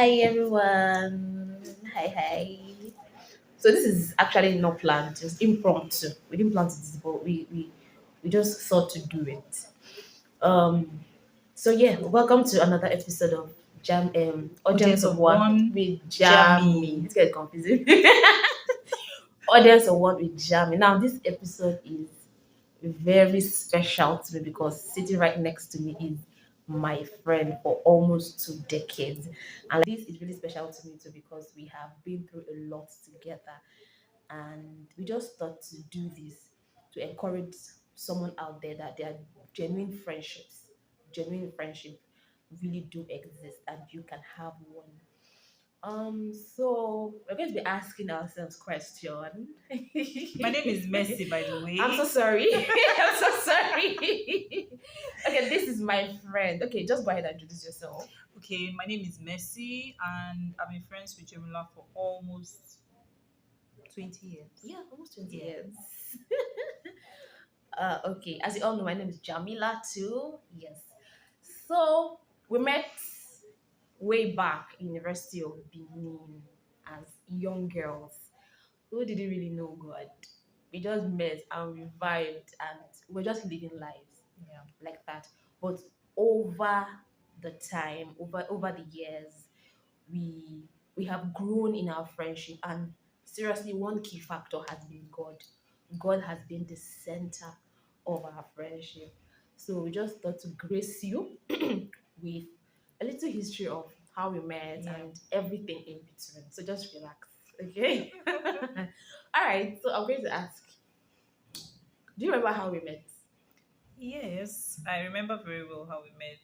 Hi everyone. Hi. So this is actually not planned, just impromptu. We didn't plan to do this, but we just thought to do it. Um so yeah, welcome to another episode of Jam Audience Audience of of One one, with Jammy. Jammy. This gets confusing. Audience of One with Jammy. Now this episode is very special to me because sitting right next to me is my friend for almost 2 decades. And this is really special to me too because we have been through a lot together. And we just thought to do this to encourage someone out there that their genuine friendships, genuine friendship really do exist and you can have one. So we're going to be asking ourselves question. My name is Mercy, by the I'm so way. sorry. I'm so sorry. Okay, this is my friend. Okay, just go ahead and introduce yourself. Okay, my name is Mercy, and I've been friends with Jamila for almost 20 years. Yeah, almost 20 Yeah. years. Okay, as you all know, my name is Jamila too. Yes. So we met way back in University of Benin as young girls who didn't really know God. We just met and we vibed and we're just living lives Yeah. like that. But over the time, over the years, we we have grown in our friendship, and seriously, one key factor has been God. God has been the center of our friendship. So we just thought to grace you with a little history of how we met Yeah. and everything in between. So just relax, okay? All right. So I'm going to ask, do you remember how we met? Yes, I remember very well how we met.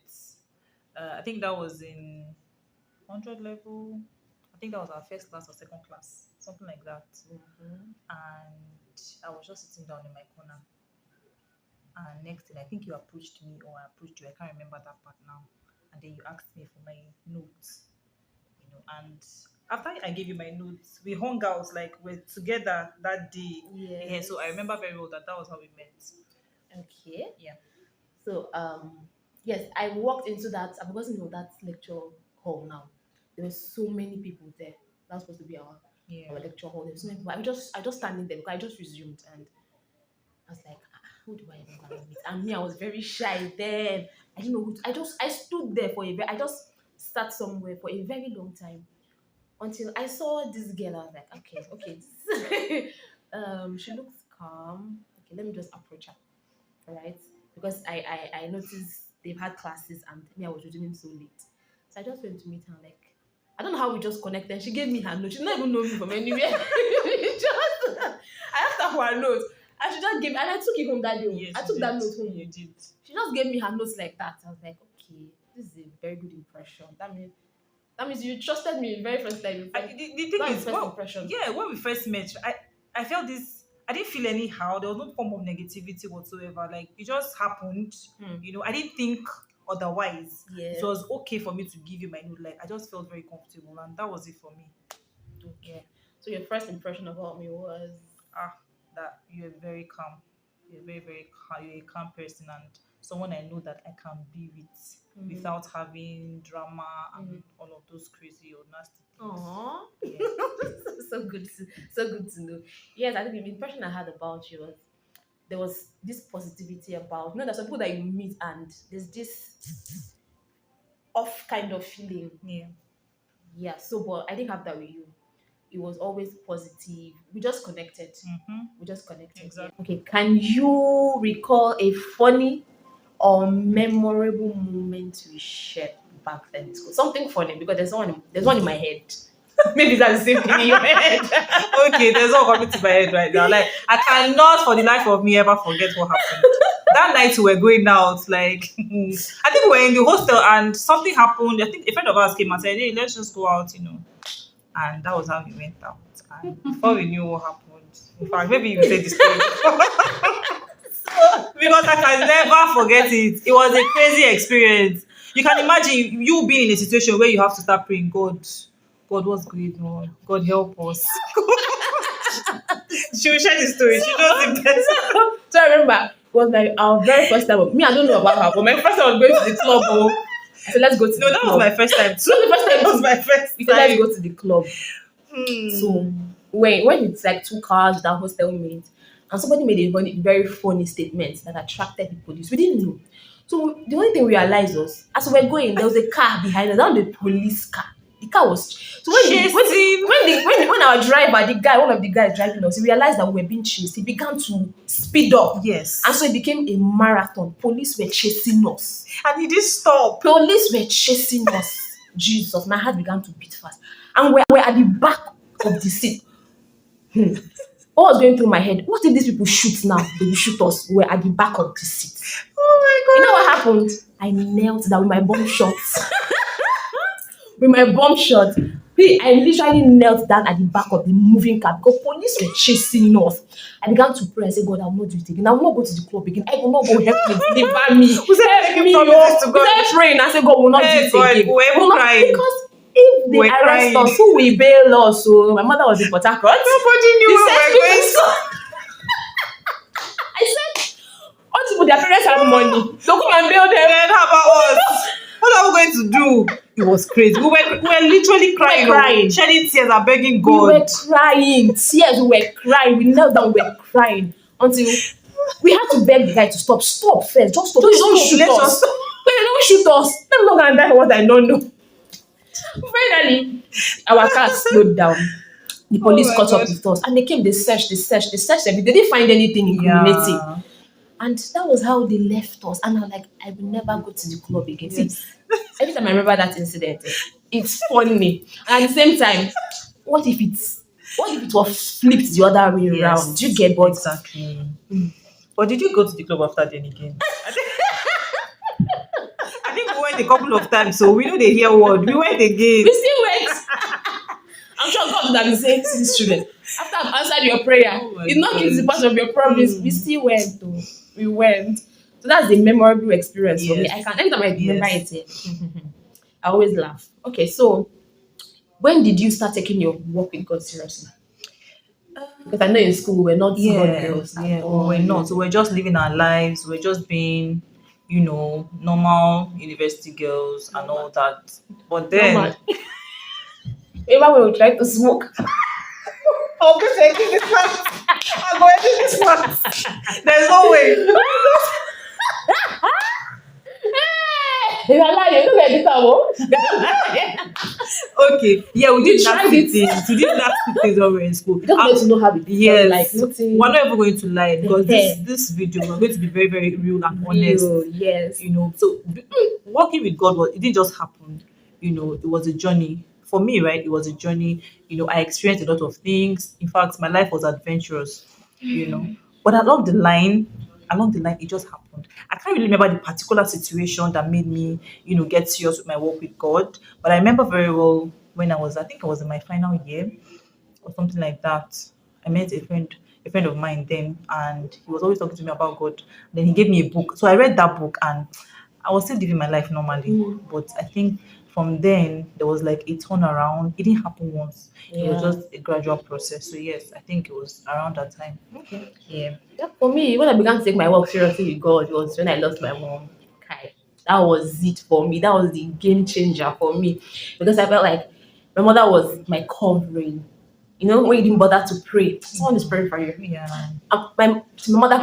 I think that was in 100 level. I think that was our first class or second class, something like that. Mhm. And I was just sitting down in my corner. And next thing, I think you approached me or I approached you. I can't remember that part now. And then you asked me for my notes, and after I gave you my notes, we hung out like we're together that day. Yeah, Yes. so I remember very well that was how we met. Okay. Yeah. So yes, I walked into that. I'm forgotten of that lecture hall now. There were so many people there. That was supposed to be our Yeah. lecture hall. There were so many people. I just standing there because I just resumed and I was like, who do I even gonna meet? And me, I was very shy then. I didn't know who I stood there for I just sat somewhere for a very long time until I saw this girl. I was like, okay, she looks calm. Okay, let me just approach her. All right, because I noticed they've had classes and me, I was resuming so late. So I just went to meet her, like, I don't know how we just connected. She gave me her note. She did not even know me from anywhere. I asked her for her note. And she just gave me, and I took it home that day. Yes, I you took that did. note home. You did. She just gave me her notes like that. I was like, okay, this is a very good impression. That means you trusted me very first time. The thing That was is, first well, impression. yeah, when we first met, I felt this. I didn't feel anyhow. There was no form of negativity whatsoever. Like it just happened. Hmm. I didn't think otherwise. It Yes. was okay for me to give you my note. Like I just felt very comfortable, and that was it for me. Yeah. Okay. So your first impression about me was Ah, that you're very calm. You're very, very calm. You're a calm person and someone I know that I can be with mm, without having drama and mm. all of those crazy or nasty things. Aww. Yeah. So good to know. Yes, I think the impression I had about you was there was this positivity about there's some people that you meet and there's this off kind of feeling. Yeah. Yeah, so but I didn't have that with you. It was always positive. We just connected. Mm-hmm. We just connected. Yeah. Exactly. Okay, can you recall a funny or memorable moment we shared back then in school? Something funny because there's one in my head. Maybe that's the same thing in your head. Okay, there's all coming to my head right now. Like I cannot for the life of me ever forget what happened. That night we were going out, like I think we were in the hostel and something happened. I think a friend of ours came and said, hey, let's just go out. And that was how we went out. And before we knew what happened, in fact, maybe you say the story because I can never forget it. It was a crazy experience. You can imagine you being in a situation where you have to start praying, God, what's going on? God, help us. She will share the story. She knows it best. So I remember it was like our very first time. Me, I don't know about her, but my first time was going to the club. Oh. I said, let's go to No, the that was club. my first time too. That was the first time That was too. my first We said, let's time. go to the club. So when it's like 2 cars that hostel mate, and somebody made a very funny statement that attracted the police. We didn't know. So the only thing we realized was as we were going, there was a car behind us, that was the police car. The car was so Chasing. when our driver, the guy, one of the guys driving us, he realized that we were being chased. He began to speed up. Yes. And so it became a marathon. Police were chasing us. And he didn't stop. Police were chasing us. Jesus, my heart began to beat fast. And we're at the back of the seat. What was going through my head? What if these people shoot now? They will shoot us. We're at the back of the seat. Oh You know what happened? I knelt down with my bomb shots. With my bomb shot. I literally knelt down at the back of the moving car because police were chasing us. I began to pray. I said, God, I will not do it again. I will not go to the club again. I will not go help me, deliver me. We said, Help me. promises to We God. started praying. I said, God, we will not Hey, do it God, again. we were even will not- crying. Because if We they were arrest crying. us, who will bail us? So my mother was in Port Harcourt. Nobody knew He we said were to me, going. I said, all people, their parents have money. Don't come and bail them. Then how about us? What are we going to do? It was crazy. We were literally crying, crying. shedding tears and begging We were God. crying. Tears, we were crying. We knelt down, we were crying. Until we had to beg the guy to stop. Stop first. Just stop. Please don't stop. shoot Let us. us stop. Please don't shoot us. I'm not gonna die for what I don't know. Finally, our car slowed down. The police my caught up God. with us and they came, they searched everything. They didn't find anything incriminating. Yeah. And that was how they left us. And I'm like, I will never go to the club again. Yes. See, every time I remember that incident, it's funny. And at the same time, what if it was flipped the other way Yes. around? Do you get what? Exactly. But did you go to the club after then again? I think we went a couple of times, so we know they hear word. We went again. We still went. I'm sure God would have been saying to these children, after I've answered your prayer, Oh my it's not God. it's the part of your promise. We still went though. We went. So that's the memorable experience for me. Yes. I can anytime I remember Yes. it, I always laugh. Okay, so when did you start taking your work with God seriously? Because I know in school we were not God girls. at Yeah, all. we were not. So we're just living our lives. We're just being, normal university girls and all that. But then, Normal. Even when we tried to smoke. oh, please, I think this one. I'm going to this one. There's no way. Hey, you are lying. Look at this one. Okay, yeah, we You did tried nasty it. things. We did nasty things when we were in school. Just want to know how it Yes, felt like nothing. we're not even going to lie because Yeah. this video we're going to be very, very real and honest. Real, yes. So working with God it didn't just happen. It was a journey for me, right? It was a journey. I experienced a lot of things. In fact, my life was adventurous. But along the line, it just happened. I can't really remember the particular situation that made me, get serious with my work with God. But I remember very well when I think I was in my final year or something like that. I met a friend of mine then, and he was always talking to me about God. Then he gave me a book. So I read that book and I was still living my life normally. But I think from then there was like a turnaround. It didn't happen once. It was Yeah. just a gradual process. So yes, I think it was around that time. Okay. Yeah. Yeah, for me, when I began to take my work seriously with God was when I lost my mom. Kai. That was it for me. That was the game changer for me. Because I felt like my mother was my covering. When you didn't bother to pray, someone is praying for you. Yeah. My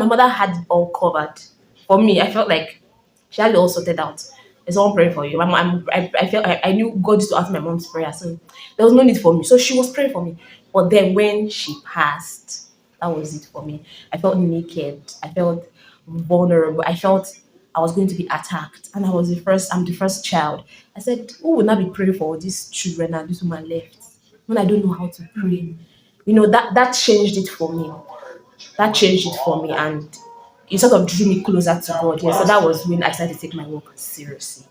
mother had it all covered. For me, I felt like she had it all sorted out. There's someone praying for you. I knew God used to answer my mom's prayer, so there was no need for me. So she was praying for me. But then when she passed, that was it for me. I felt naked. I felt vulnerable. I felt I was going to be attacked, and I'm the first child. I said, who will not be praying for all these children and this woman left when I don't know how to pray? That changed it for me. That changed it for me, and it sort of drew me closer to God. Yeah, so that was when I started to take my work seriously.